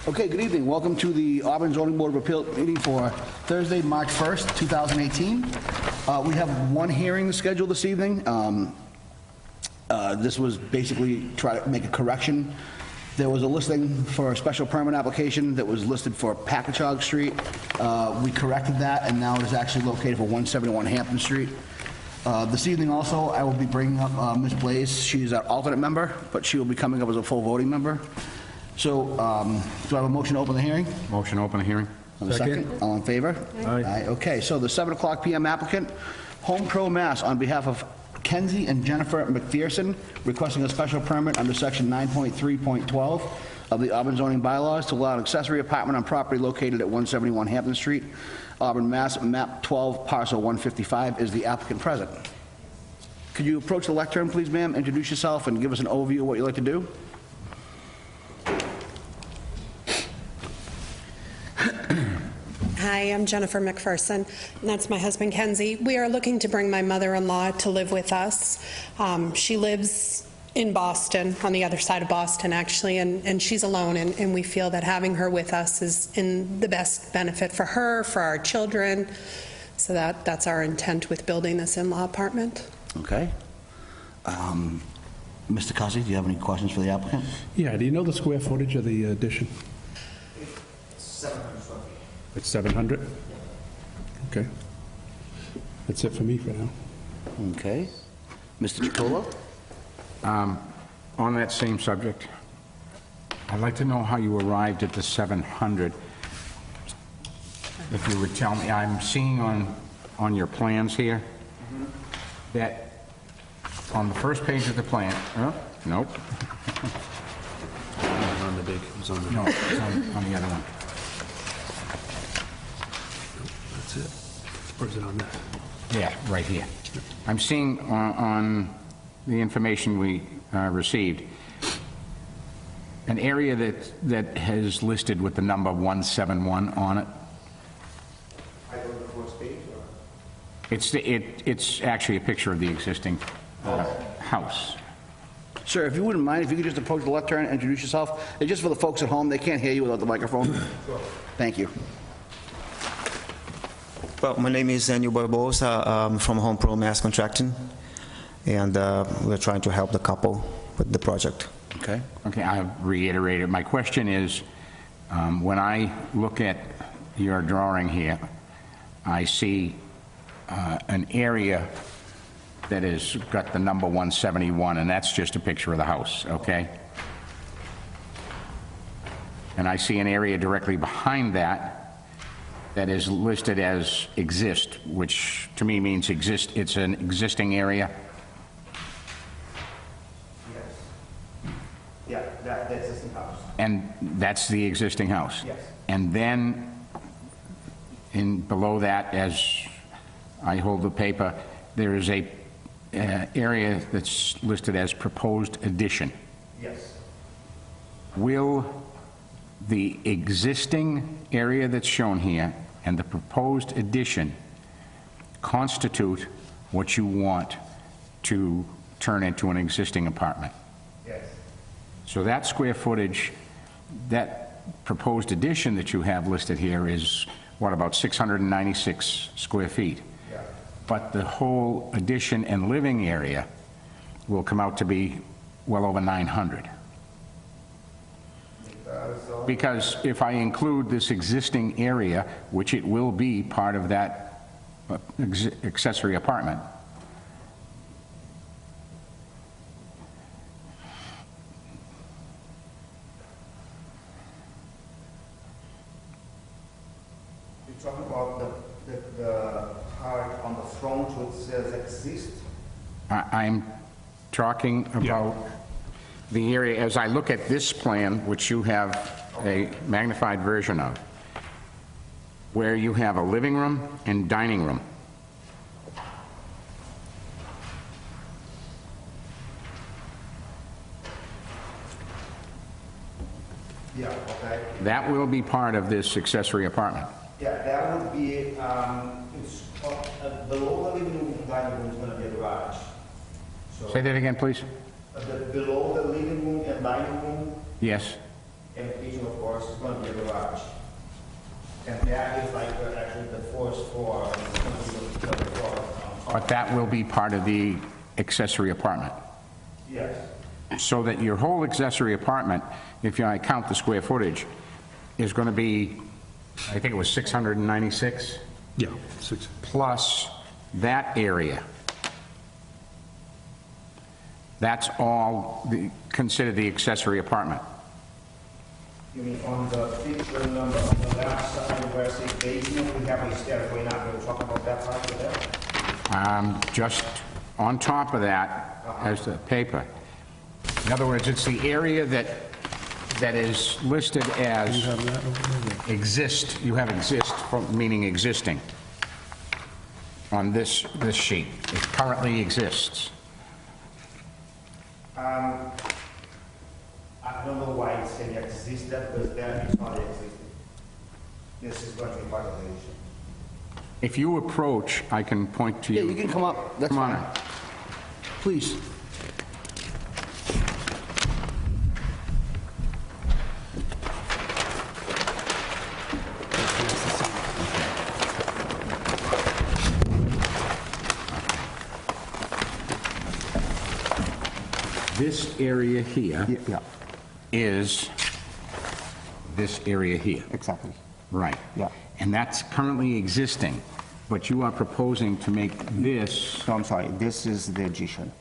Okay, good evening. Welcome to the Auburn Zoning Board of Appeal meeting for Thursday, March 1st, 2018. We have one hearing scheduled this evening. This was basically try to make a correction. There was a listing for a special permit application that was listed for Packagug Street. We corrected that, and now it is actually located for 171 Hampton Street. This evening also, I will be bringing up Ms. Blaze. She's an alternate member, but she will be coming up as a full voting member. So, do I have a motion to open the hearing? Motion to open the hearing. Second. All in favor? Aye. Okay, so the 7 o'clock p.m. applicant, Home Pro Mass, on behalf of Kenzie and Jennifer McPherson, requesting a special permit under section 9.3.12 of the Auburn zoning bylaws to allow an accessory apartment on property located at 171 Hampton Street, Auburn, Mass, map 12, parcel 155. Is the applicant present? Could you approach the lectern, please, ma'am, introduce yourself, and give us an overview of what you'd like to do? Hi, I'm Jennifer McPherson, and that's my husband, Kenzie. We are looking to bring my mother-in-law to live with us. She lives in Boston, on the other side of Boston, actually, and she's alone, and we feel that having her with us is in the best benefit for her, for our children, so that's our intent with building this in-law apartment. Okay. Mr. Cuzzy, do you have any questions for the applicant? Yeah, do you know the square footage of the addition? It's 700 square feet. It's 700? Okay. That's it for me for now. Okay. Mr. Chicolo? On that same subject, I'd like to know how you arrived at the 700. If you would tell me, I'm seeing on your plans here that on the first page of the plan, nope. On the big, it was on the... No, it's on the other one. That's it. Or is it on that? Yeah, right here. I'm seeing on the information we received, an area that has listed with the number 171 on it. I go to the first page, or? It's actually a picture of the existing house. Sir, if you wouldn't mind, if you could just approach the lectern and introduce yourself. And just for the folks at home, they can't hear you without the microphone. Sure. Thank you. Well, my name is Daniel Barbosa. I'm from Home Pro Mass Contracting, and we're trying to help the couple with the project. Okay. Okay, I've reiterated. My question is, when I look at your drawing here, I see an area that has got the number 171, and that's just a picture of the house, okay? And I see an area directly behind that that is listed as exist, which to me means exist. It's an existing area. Yes. Yeah, that's the existing house. And that's the existing house? Yes. And then, below that, as I hold the paper, there is a area that's listed as proposed addition. Yes. Will the existing area that's shown here and the proposed addition constitute what you want to turn into an existing apartment? Yes. So that square footage, that proposed addition that you have listed here is, what, about 696 square feet? Yeah. But the whole addition and living area will come out to be well over 900. Because if I include this existing area, which it will be part of that accessory apartment, You're talking about the part on the front which says exist? I'm talking about the area, as I look at this plan, which you have a magnified version of, where you have a living room and dining room. Yeah, okay. That will be part of this accessory apartment. Yeah, that would be, it's, below the living room and dining room is going to be a garage. So, Say that again, please. below the living room and dining room, Yes. And the kitchen, of course, is gonna be a garage. And that is like actually the fourth floor, and it's gonna be the third floor on top. But that will be part of the accessory apartment. Yes. So that your whole accessory apartment, if I count the square footage, is going to be, I think it was 696, Yeah, 6. plus that area. That's all considered the accessory apartment. You mean on the picture number on the left side where it says basement, we have a stairway now, we'll talk about that part of that? Just on top of that, as the paper. In other words, it's the area that is listed as You have that over there? exist, you have exist, meaning existing, on this sheet. It currently exists. I don't know why it's saying existed, because that is not existing. This is going to be part of the issue. If you approach, I can point to Yeah, you. you can come up, that's Come on fine. up. Please. This area here Yeah, is this area here. exactly. Right. Yeah. And that's currently existing, but you are proposing to make this, No, I'm sorry, this is the addition.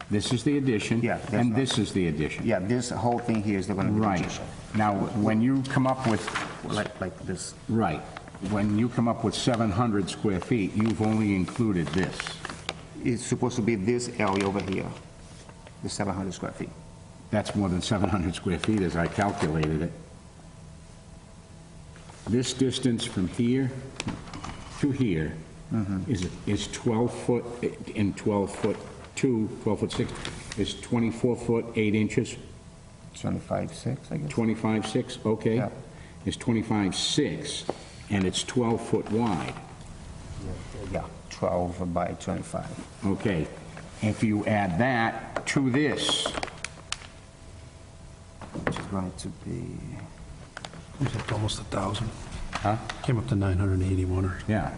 this is the addition. Yeah, that's And right. this is the addition. Yeah, this whole thing here is going to be the Right. addition. Now, when you come up with, Like this. right, when you come up with 700 square feet, you've only included this. It's supposed to be this area over here, the 700 square feet. That's more than 700 square feet as I calculated it. This distance from here to here is 12 foot, and 12 foot 2, 12 foot 6, is 24 foot 8 inches, 25.6, I guess. 25.6, okay? Yeah. It's 25.6, and it's 12 foot wide. Yeah, 12 by 25. Okay, if you add that to this, Which is going to be, It's up to almost 1,000. huh? Came up to 981 or... Yeah,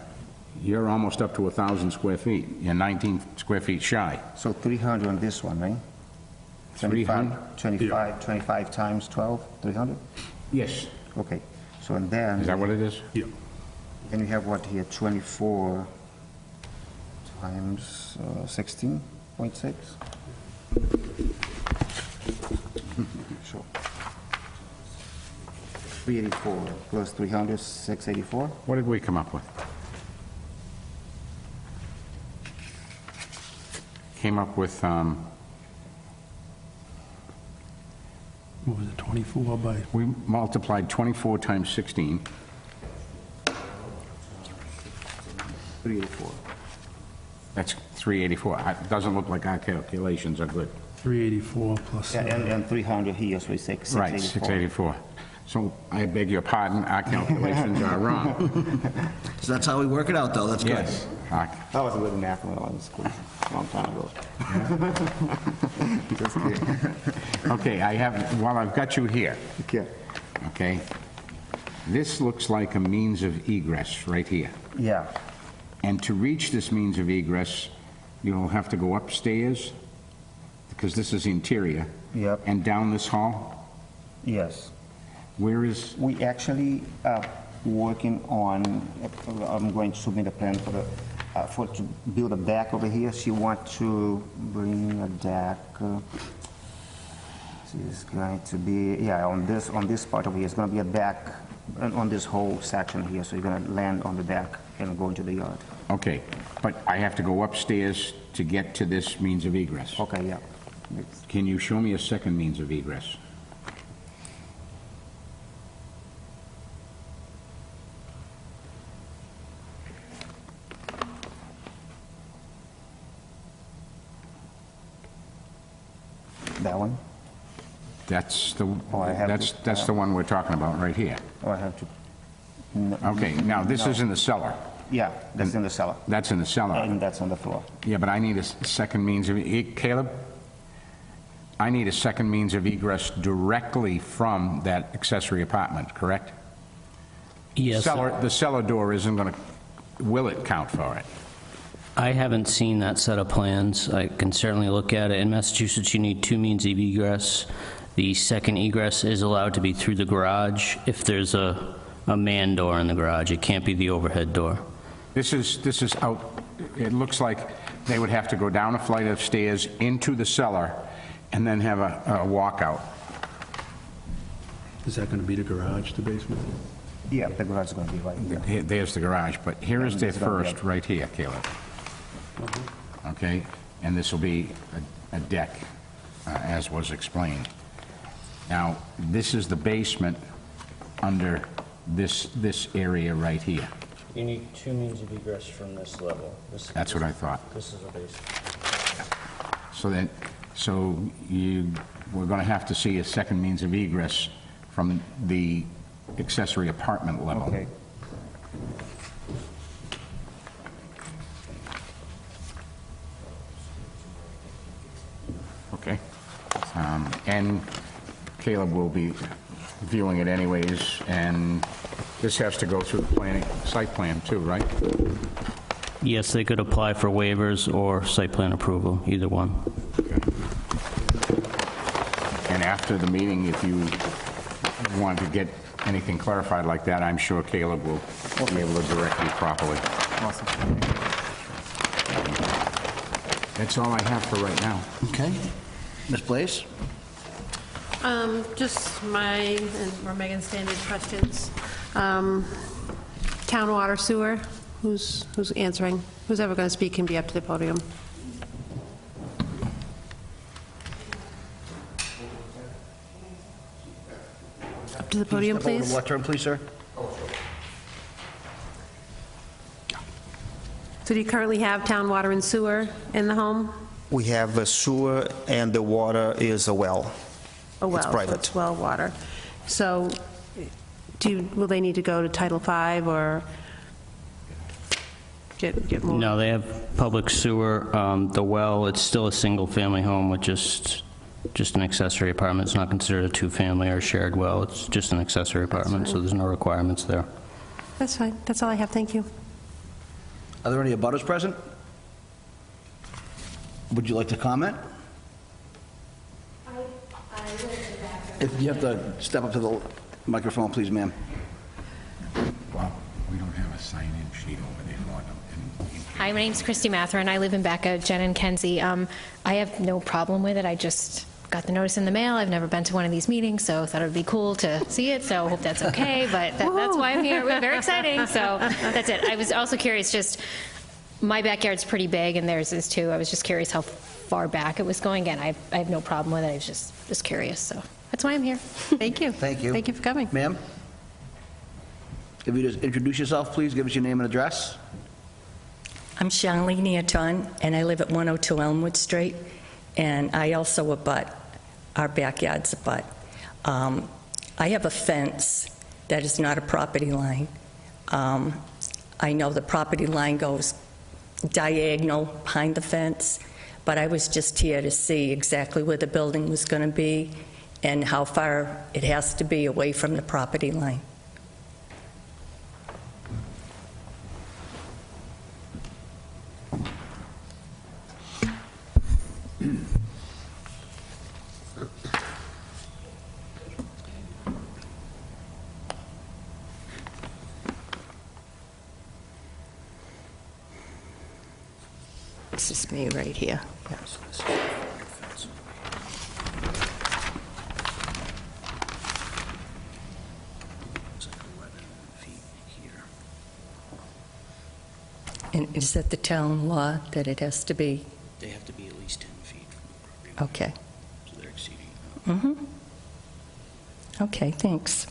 you're almost up to 1,000 square feet. You're 19 square feet shy. so 300 on this one, right? 300? 25 times 12, 300? Yes. Okay, so and then, Is that what it is? Yeah. then you have what here, 24 times 16.6? So 384 plus 300, 684? What did we come up with? Came up with, What was it, 24 by... we multiplied 24 times 16. 384. That's 384. It doesn't look like our calculations are good. 384 plus... Yeah, and 300 here, so it's 684. Right, 684. So I beg your pardon, our calculations are wrong. So that's how we work it out, though, that's good. Yes. I was good in math when I was in school, a long time ago. Just kidding. Okay, while I've got you here, Yeah. okay, this looks like a means of egress right here. Yeah, And to reach this means of egress, you'll have to go upstairs, because this is interior. Yep. And down this hall. yes. Where is, We actually are working on, I'm going to submit a plan to build a deck over here. She wants to bring a deck. She's going to be, yeah, on this part over here, it's going to be a deck on this whole section here. So you're going to land on the deck and go into the yard. okay, but I have to go upstairs to get to this means of egress. Okay, yeah. Can you show me a second means of egress? That one? That's the, Oh, I have to- that's the one we're talking about right here. Or I have to, Okay, now this No. is in the cellar. yeah, that's in the cellar. That's in the cellar. And that's on the floor. Yeah, but I need a second means of, Caleb, I need a second means of egress directly from that accessory apartment, correct? Yes. The cellar door isn't going to, will it count for it? I haven't seen that set of plans. I can certainly look at it. In Massachusetts, you need 2 means of egress. The second egress is allowed to be through the garage if there's a man door in the garage. It can't be the overhead door. This is out, it looks like they would have to go down a flight of stairs into the cellar and then have a walkout. Is that going to be the garage, the basement? Yeah, the garage is going to be right here. There's the garage, but here is their It's gonna be first, right here, Caleb. Okay? And this will be a deck, as was explained. Now, this is the basement under this area right here. You need 2 means of egress from this level. That's what I thought. This is a basement. So we're going to have to see a second means of egress from the accessory apartment level. Okay. Okay. And Caleb will be viewing it anyways, and this has to go through the planning, site plan too, right? Yes, they could apply for waivers or site plan approval, either one. And after the meeting, if you want to get anything clarified like that, I'm sure Caleb will be able to direct you properly. Awesome. That's all I have for right now. Okay. Ms. Blaze? Just or Megan's standard questions. Town water sewer, who's answering? Who's ever going to speak can be up to the podium. Up to the podium, Step over to please. what term, please, sir? So do you currently have town water and sewer in the home? We have a sewer and the water is a well. A well? It's so private. it's well water. So will they need to go to Title V or get more? No, they have public sewer. The well, it's still a single-family home with just an accessory apartment. It's not considered a two-family or shared well. It's just an accessory apartment, so there's no requirements there. That's fine. That's all I have. Thank you. Are there any abutters present? Would you like to comment? If you have to step up to the microphone, please, ma'am. Well, we don't have a sign-in sheet over there for them. Hi, my name's Christy Matherin. I live in Becca, Jen and Kenzie. I have no problem with it. I just got the notice in the mail. I've never been to one of these meetings, so thought it would be cool to see it, so hope that's okay, but that's why I'm here. We're very exciting, so that's it. I was also curious, just, my backyard's pretty big, and theirs is too. I was just curious how far back it was going. Again, I have no problem with it. I was just curious, so that's why I'm here. Thank you. Thank you. Thank you for coming. Ma'am? If you just introduce yourself, please, give us your name and address. I'm Charlene Anton, and I live at 102 Elmwood Street, and I also abut, our backyard's abut. I have a fence that is not a property line. I know the property line goes diagonal behind the fence, but I was just here to see exactly where the building was going to be and how far it has to be away from the property line. This is me right here. And is that the town law that it has to be? They have to be at least 10 feet from the property line, Okay. so they're exceeding. Okay, thanks.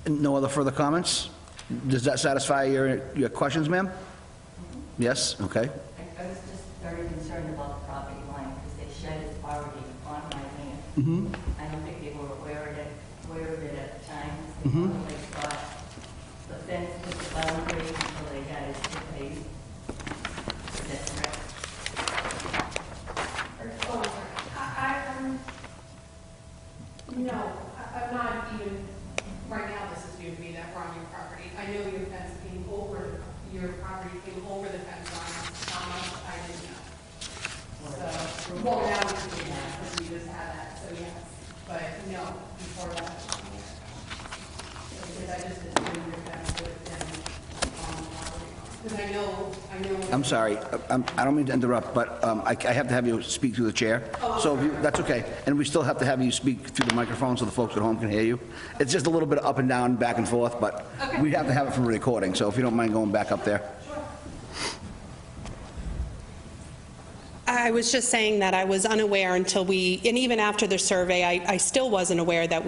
No other further comments? Does that satisfy your questions, ma'am? Yes? Okay. I was just very concerned about the property line because the shed is already on my land. I don't think they were aware of it at the time. They probably thought the fence was the boundary until they got it surveyed. Is that correct? No, I'm not even, right now, this is new to me that we're on your property. I know your fence came over, your property came over the fence line, I didn't know. So, well, now we can do that, because we just had that, so yes, but no, before that. Because I just assumed your fence would have been on the property. Because I know. I'm sorry, I don't mean to interrupt, but I have to have you speak through the chair. So if you, that's okay. And we still have to have you speak through the microphone so the folks at home can hear you. It's just a little bit of up and down, back and forth, but we have to have it for recording, so if you don't mind going back up there. I was just saying that I was unaware until we, and even after the survey, I still wasn't aware that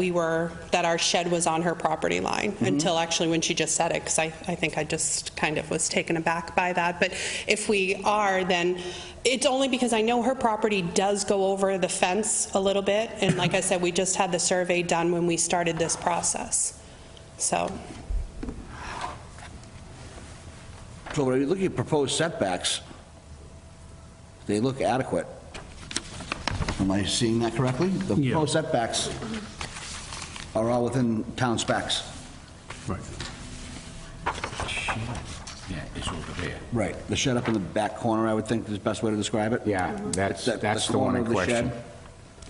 that our shed was on her property line until actually when she just said it, because I think I just kind of was taken aback by that. But if we are, then it's only because I know her property does go over the fence a little bit. And like I said, we just had the survey done when we started this process. So. So when you look at proposed setbacks, they look adequate. Am I seeing that correctly? The proposed setbacks are all within town specs. Right. Yeah, it's over there. Right. The shed up in the back corner, I would think is the best way to describe it. Yeah, that's That- the one corner in of the question.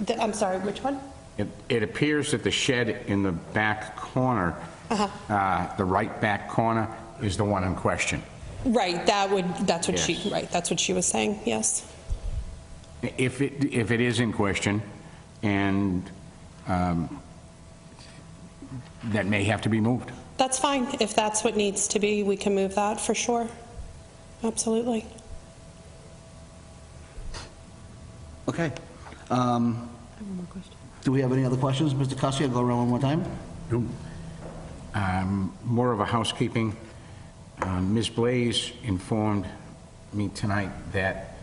shed. I'm sorry, which one? It appears that the shed in the back corner, the right back corner, is the one in question. Right, that's what Yes. that's what she was saying, yes. If it is in question, and that may have to be moved. That's fine. If that's what needs to be, we can move that for sure. Absolutely. Okay. Do we have any other questions, Mr. Cussy? I'll go around one more time. More of a housekeeping. Ms. Blaze informed me tonight that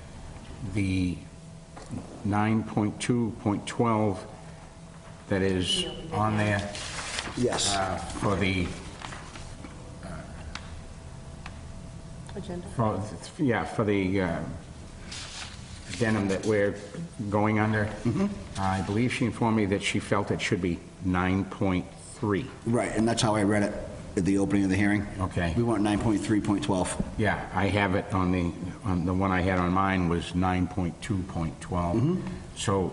the 9.2.12 that is on there Yes. for the Agenda. for the addendum that we're going under, I believe she informed me that she felt it should be 9.3. Right, and that's how I read it at the opening of the hearing. Okay. We want 9.3.12. Yeah, I have it on the one I had on mine was 9.2.12. So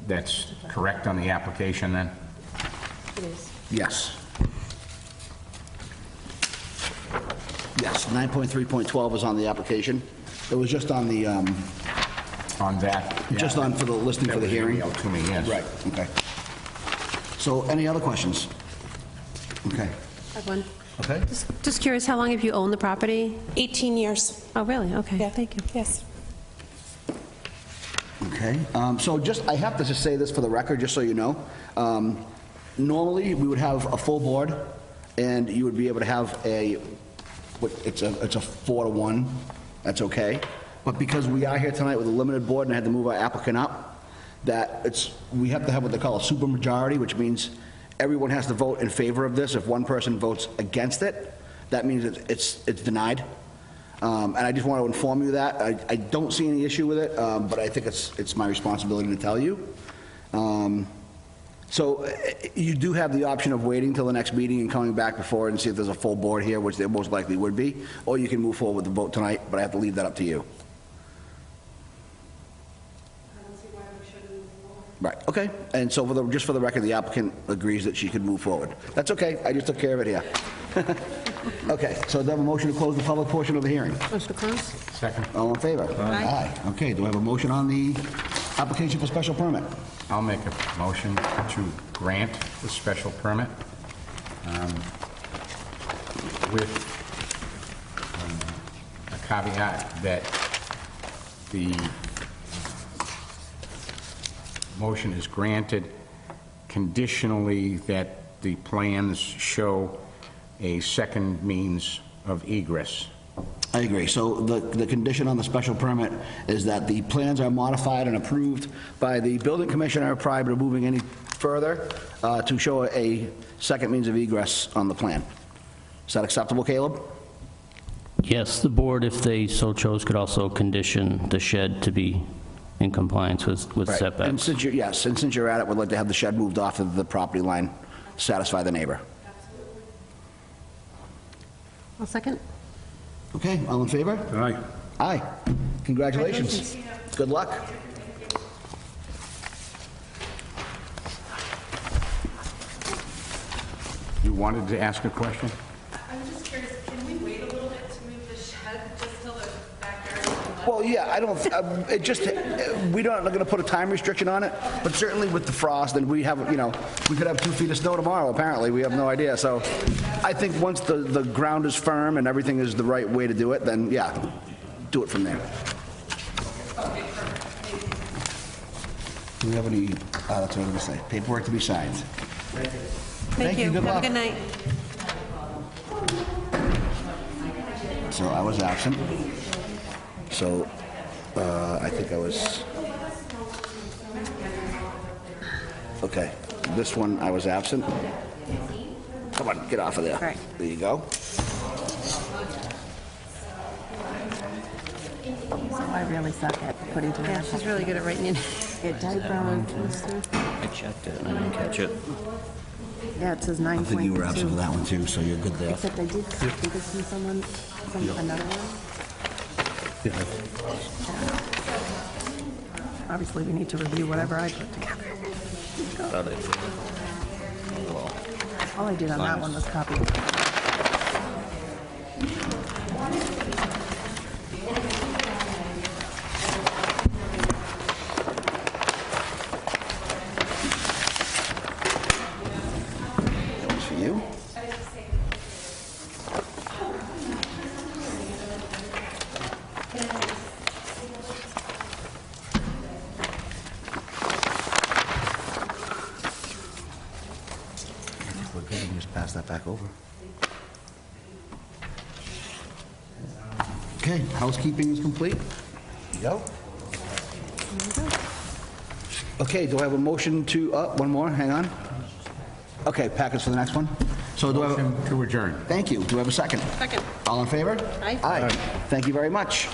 that's correct on the application then? It is. Yes. Yes, 9.3.12 is on the application. It was just on the, On that? just on for the listing for the hearing. That was emailed to me, yes. Right, okay. So any other questions? Okay. I have one. Okay. Just curious, how long have you owned the property? 18 years. Oh, really? Okay, Yeah. thank you. Yes. Okay, so just, I have to just say this for the record, just so you know. Normally, we would have a full board, and you would be able to have it's a 4-to-1, that's okay. But because we are here tonight with a limited board and I had to move our applicant up, we have to have what they call a supermajority, which means everyone has to vote in favor of this. If one person votes against it, that means it's denied. And I just want to inform you that. I don't see any issue with it, but I think it's my responsibility to tell you. So you do have the option of waiting till the next meeting and coming back before and see if there's a full board here, which there most likely would be, or you can move forward with the vote tonight, but I have to leave that up to you. Right, okay. And so just for the record, the applicant agrees that she could move forward. That's okay, I just took care of it here. Okay, so do I have a motion to close the public portion of the hearing? Motion to close? Second. All in favor? Aye. Okay, do I have a motion on the application for special permit? I'll make a motion to grant the special permit with a caveat that the motion is granted conditionally that the plans show a second means of egress I agree. So the condition on the special permit is that the plans are modified and approved by the building commissioner prior to moving any further to show a second means of egress on the plan. Is that acceptable, Caleb? Yes, the board, if they so chose, could also condition the shed to be in compliance with And setbacks. since you're, yes, and since you're at it, we'd like to have the shed moved off of the property line, satisfy the neighbor. I'll second. Okay, all in favor? Aye. Aye. Congratulations. Good luck. You wanted to ask a question? I'm just curious, can we wait a little bit to move the shed just till the backyard is left? Well, yeah, I don't, it just, we don't, not gonna put a time restriction on it, but certainly with the frost, and we have, you know, we could have 2 feet of snow tomorrow, apparently, we have no idea, so I think once the ground is firm and everything is the right way to do it, then, yeah, do it from there. Do we have any, that's what I was gonna say, paperwork to be signed? Thank you. Good Have a luck. good night. So I was absent. So, I think I was... Okay, this one I was absent. Come on, get off of there. Right. There you go. I really suck at putting together. Yeah, she's really good at writing in. It died brown. I checked it and I didn't catch it. Yeah, it says I think you were absent for 9.2. that one too, so you're good there. Except I did copy this from someone, from another one. Obviously, we need to review whatever I put together. All I did on that one was copy. That was for you. We're good, we can just pass that back over. Okay, housekeeping is complete. Go. Okay, do I have a motion to, one more, hang on. Okay, packets for the next one. So do I have, Motion to adjourn. thank you. Do I have a second? Second. All in favor? Aye. Aye. Thank you very much.